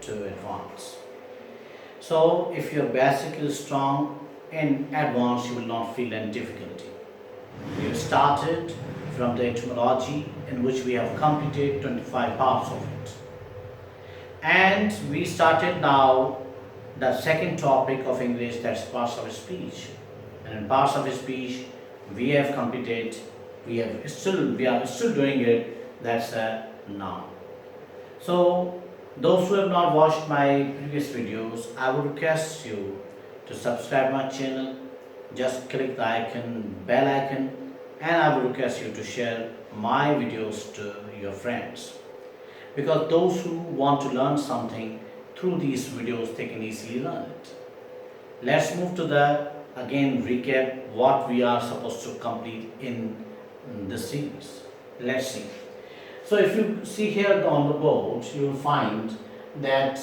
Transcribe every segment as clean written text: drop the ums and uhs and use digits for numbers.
to advance. So if you're basically strong in advance, you will not feel any difficulty. We have started from the etymology in which we have completed 25 parts of it. And we started now the second topic of English, that's parts of speech. And in parts of speech, we have completed, we are still doing it, that's a noun. So those who have not watched my previous videos, I would request you to subscribe my channel. Just click the icon, bell icon, and I would request you to share my videos to your friends. Because those who want to learn something through these videos, they can easily learn it. Let's move to the again recap what we are supposed to complete in this series. Let's see. So if you see here on the board, you will find that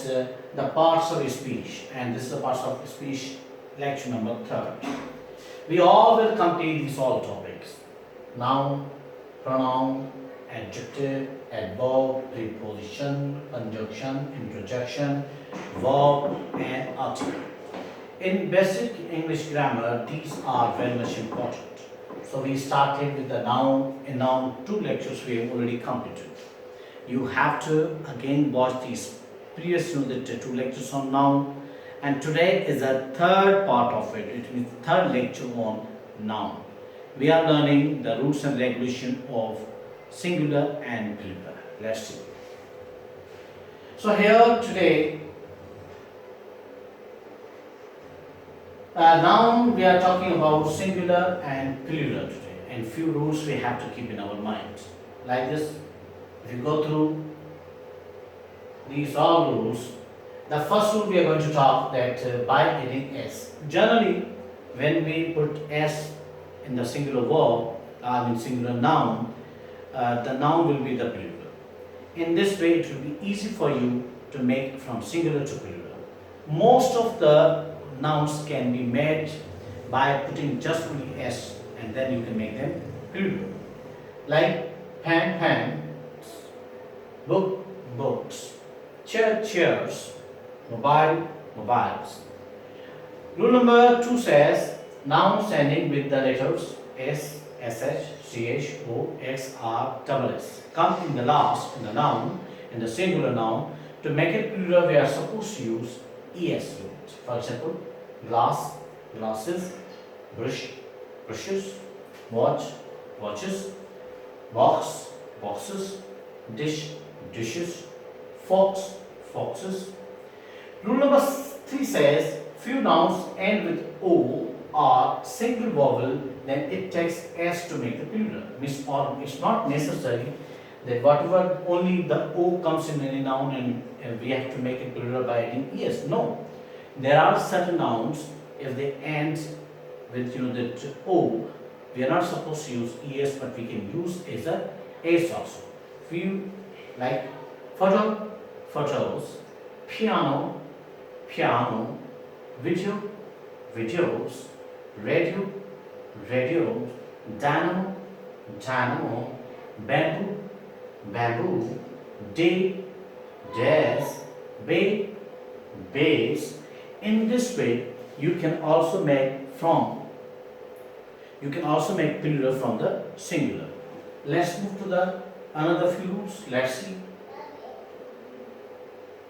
the parts of speech, and this is the parts of speech lecture number 3. We all will complete these all topics: noun, pronoun, adjective, adverb, preposition, conjunction, interjection, verb, and article. In basic English grammar, these are very much important. So we started with the noun. In noun, 2 lectures we have already completed. You have to again watch these previous the 2 lectures on noun, and today is the third part of it. It means third lecture on noun. We are learning the rules and regulation of singular and plural. Let's see. So here today, now we are talking about singular and plural today, and few rules we have to keep in our mind. Like this, if you go through these all rules, the first rule we are going to talk that by adding s. Generally, when we put s in the singular verb, singular noun, the noun will be the plural. In this way, it will be easy for you to make from singular to plural. Most of the nouns can be made by putting just only s, and then you can make them plural. Like pen, pens, book, books, chair, chairs, mobile, mobiles. Rule number 2 says nouns ending with the letters s, sh, ch, o, x, r, double s come in the last in the noun, in the singular noun. To make it plural, we are supposed to use es unit. For example, glass, glasses, brush, brushes, watch, watches, box, boxes, dish, dishes, fox, foxes. Rule number 3 says few nouns end with o or single vowel, then it takes s to make the plural. Means or it's not necessary that whatever only the o comes in any noun and we have to make it plural by adding es. No, there are certain nouns, if they end with that o, we are not supposed to use es, but we can use as a s also. Few like photo, photos, piano, piano, video, videos, radio, radio, dynamo, dynamo, bamboo, bamboo, day, days, bay, base. In this way, you can also make plural from the singular. Let's move to the another few rules. Let's see.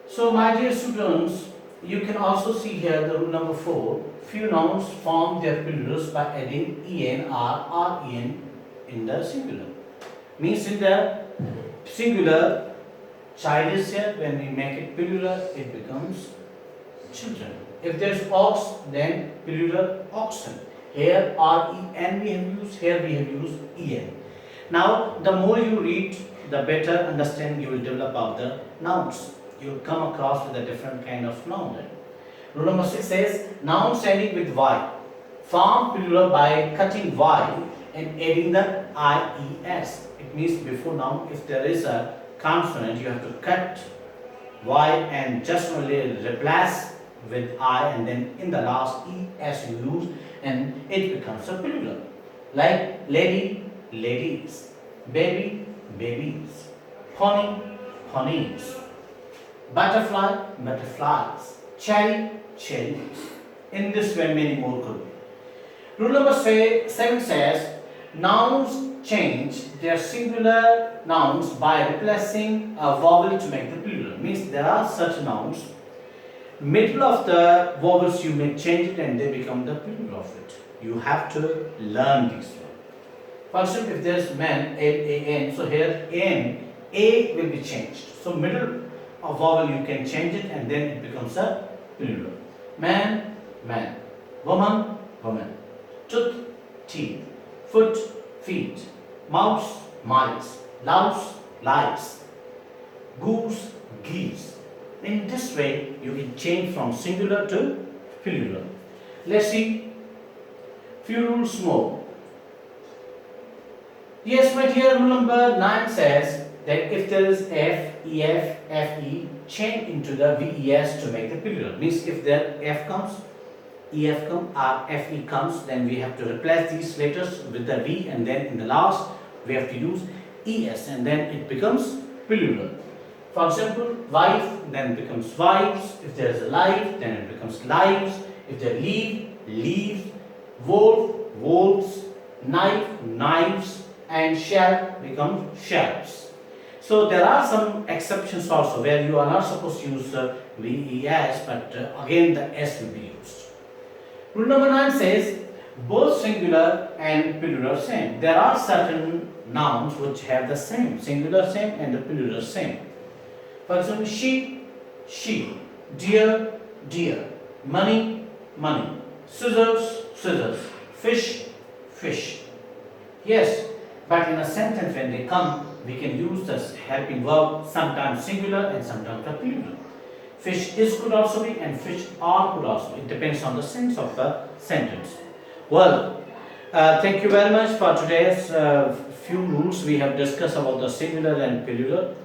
So my dear students, you can also see here the rule number 4. Few nouns form their plurals by adding en or ren in the singular. Means in the singular, child is here. When we make it plural, it becomes children. If there is ox, then plural oxen. Here ren we have used, here we have used en. Now the more you read, the better understanding you will develop of the nouns. You will come across with a different kind of noun. Rule number 6 says nouns ending with y form plural by cutting y and adding the ies. It means before noun, if there is a consonant, you have to cut y and just only replace with I, and then in the last es you use, and it becomes a plural. Like lady, ladies, baby, babies, pony, ponies, Butterfly, butterflies. Cherry, cherries. In this way, many more could be. Rule number 7 says nouns change their singular nouns by replacing a vowel to make the plural. Means there are such nouns, middle of the vowels you may change it and they become the plural of it. You have to learn this one. For example, if there is man, M-A-N, so here N, A will be changed. So middle of vowel you can change it and then it becomes a plural. Man, man. Woman, woman. Tooth, teeth. Foot, feet. Mouse, mice. Louse, lice. Goose, geese. In this way, you can change from singular to plural. Let's see few rules more. Yes, my dear, rule number 9 says that if there is F, EF, FE, change into the VES to make the plural. Means if there F comes, EF comes, or FE comes, then we have to replace these letters with the V, and then in the last we have to use ES, and then it becomes plural. For example, wife, then it becomes wives. If there is a life, then it becomes lives. If there leave, leaves. Wolf, wolves. Knife, knives. And shell becomes shells. So there are some exceptions also where you are not supposed to use VES, but again the S will be used. Rule number 9 says both singular and plural same. There are certain nouns which have the same, singular same and the plural same. For example, sheep, sheep, deer, deer, money, money, scissors, scissors, fish, fish. Yes, but in a sentence when they come, we can use this helping verb, sometimes singular and sometimes the plural. Fish is could also be and fish are could also be. It depends on the sense of the sentence. Well, thank you very much for today's few rules. We have discussed about the singular and plural.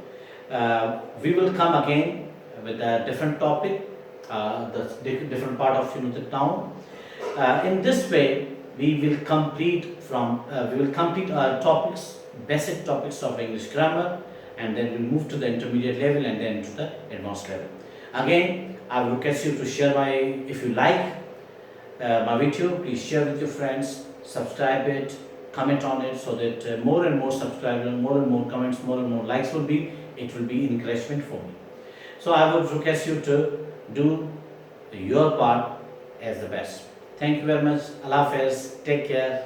We will come again with a different topic, the different part of the noun. In this way, we will complete our topics, basic topics of English grammar, and then we'll move to the intermediate level and then to the advanced level. Again, I will request you to share if you like my video, please share with your friends, subscribe it, comment on it, so that more and more subscribers, more and more comments, more and more likes will be, it will be encouragement for me. So I would request you to do your part as the best. Thank you very much. Allah Hafiz. Take care.